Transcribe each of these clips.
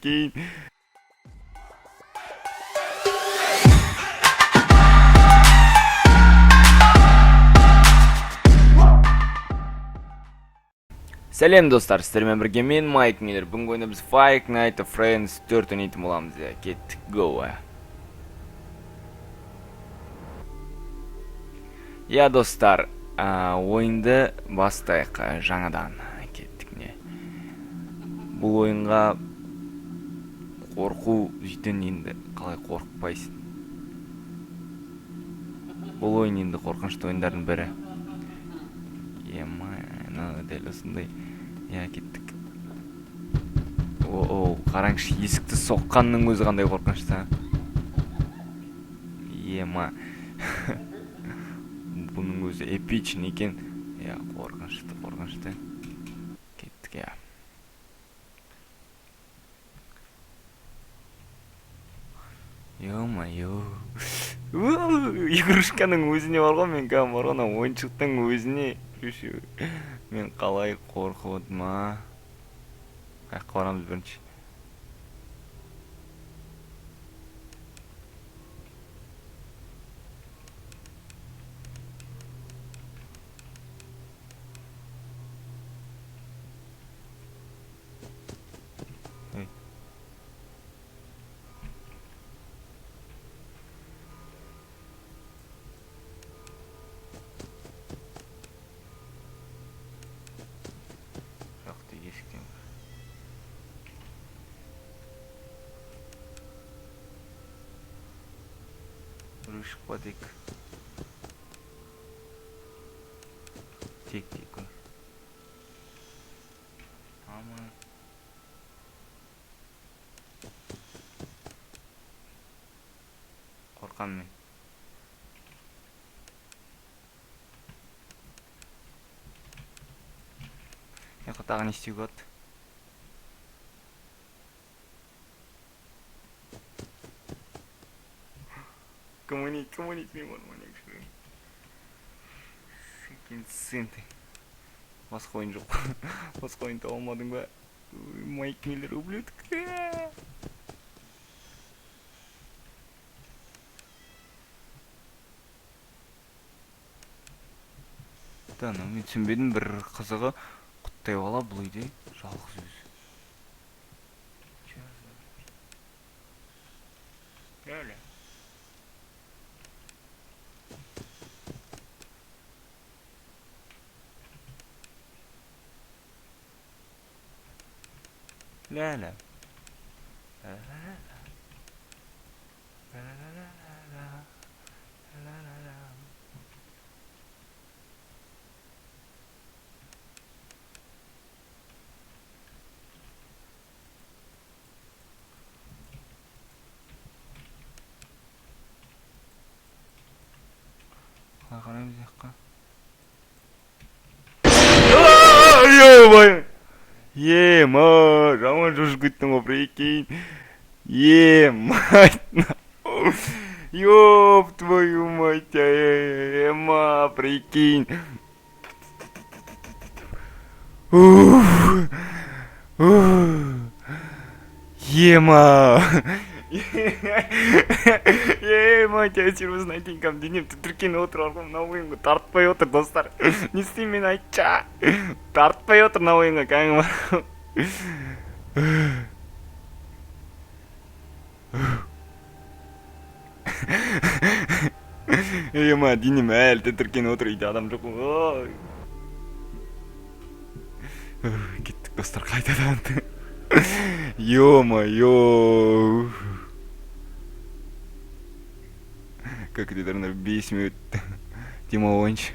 прикинь. Сәлем достар, сіздермен бірге мен Майк Миллер. Бүгінгі ойында біз Five Nights at Freddy's 4 ойнайтын боламыз. Кеттік, go. Я достар, ойынды бастайық жаңадан. Кеттік не. Бұл ойынға қорқу жейтін енді қалай қорқпайсың. Бұл ойын енді қорқынышты ойындардың бірі. Дәл осындай. Я кеттік. Қараңшы, есікті соққанның өзі қандай қорқынышты. Ема. Бұның өзі эпичен екен. Я, қорқынышты. Кеттік, я. Ё-майо. Игрушканың өзіне бар ғой, мен кәм бар ғой, ойыншықтың өзіне. Мен қалай қорқып отырмын, қаяққа барамыз бірінші. Шықпа тек. Тек. Ама. Қорқан мен. Тағы не істеуге болады? Коммунить, мен болмайын жүрген. Сен ты. Басқа ойын жоқ. Басқа ойын таба алмадың ба? Майк Миллер ублюдок. Да, мен түсінбедім, бір қызығы құттай бала бұл үйде жалғыз өзі. Ля-ля. Ля-ля. Қараймыз жаққа. Ё-моё! Ема, жаман жошып кеттің ғой, прикинь. Мать. Ёп твою мать, ема, прикинь. Ема. Мать, серьезно айтайын, денем тітіркеніп отыр, арқым мына ойынға тартпай отыр, достар. Не істеймін мен айтша? Тартпай отыр мына ойынға, кәңім бар. Ема, денем әлі тітіркеніп отыр, үйде адам жоқ. Кеттік, достар, қайтадан. Ё-моё. Как это, наверное, 5 минут Дима ойыншы.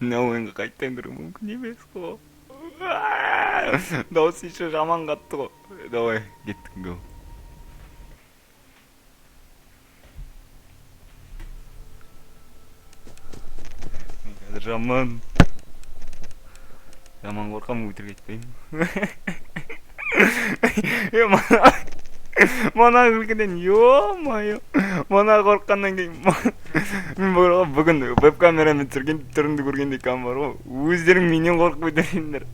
Мына ойынға қайттан кіру мүмкін емес қой. Дауысы еще жаман қатты ғой. Давай, кеттік, го. Қазір жаман қорқам, өтірік айтпайын. Мана күлкіден, ё-майо, мана қорққаннан кейін, мен бүгін веб-камерамен түсірген түрімді көргенде кам бар ғой, өздерің менен қорқып өтерсіңдер.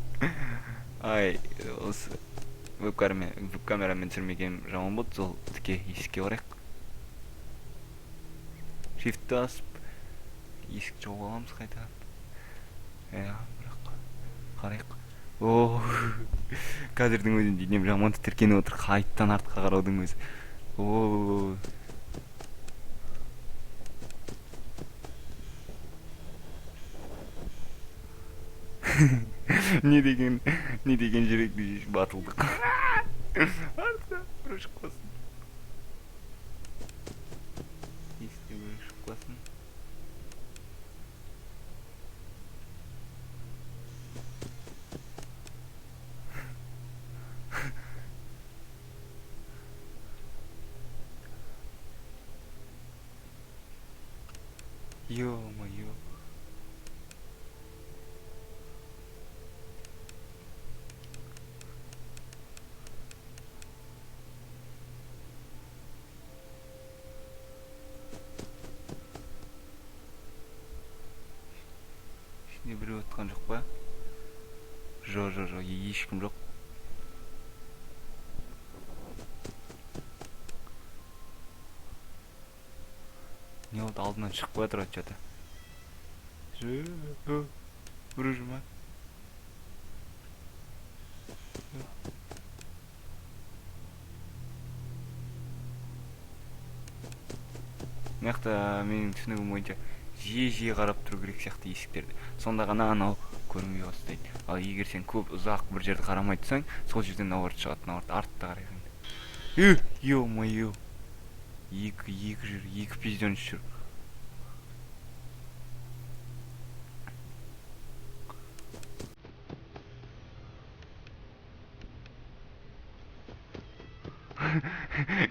Ай, осы веб-камерамен түсірмеген жаман болды. Сол тіке есікке барайық. Shift басып есік жауып аламыз қайтадан. Бірақ қарайық. О, қазірдің өзінде денем жаман тітіркеніп отыр. Қайттан артқа қараудың өзі. О, не деген жүректі батылдық. Артқа бір ұшып қалсын. Есікте бір ұшып қалсын. Ё-моё. Ішінде біреу отқан жоқ па? Жоқ, ешкім жоқ. Не болды, алдынан шығып қоя тұрады что-то. Біреу жүр ма? Мықты менің түсінігім бойынша жиі қарап тұру керек сияқты есіктерді. Сонда ғана анау көрінбей бастайды. Ал егер сен көп ұзақ бір жерді қарамай тұрсаң, сол жерден наоборот шығады, наоборот артта қарайсың. Ё-моё. Екі пизден жүр.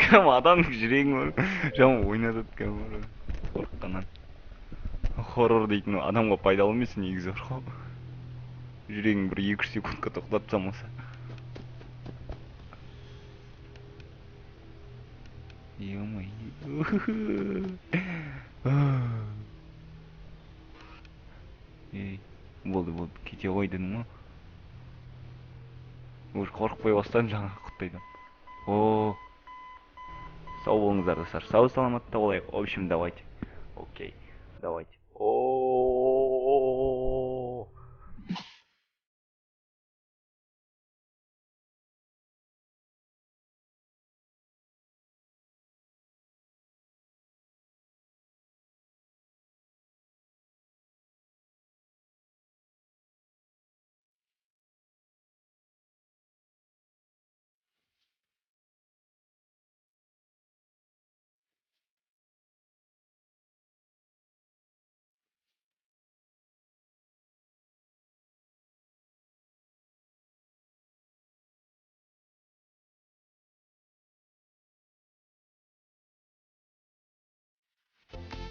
Кәдімгі адамның жүрегін жаман ойнатады кәдімгі қорыққаннан. Хоррор дейтін адамға пайдалы емес негізі. Жүрегің бір 2-3 секундқа тоқтап салмаса. Ё-моё. Болды, кете ғой дедің ма? Уже қорықпай бастадым жаңа құттайдан. О, сау болыңыздар достар. Сау саламатта болайық. В общем, давайте. Окей, давайте.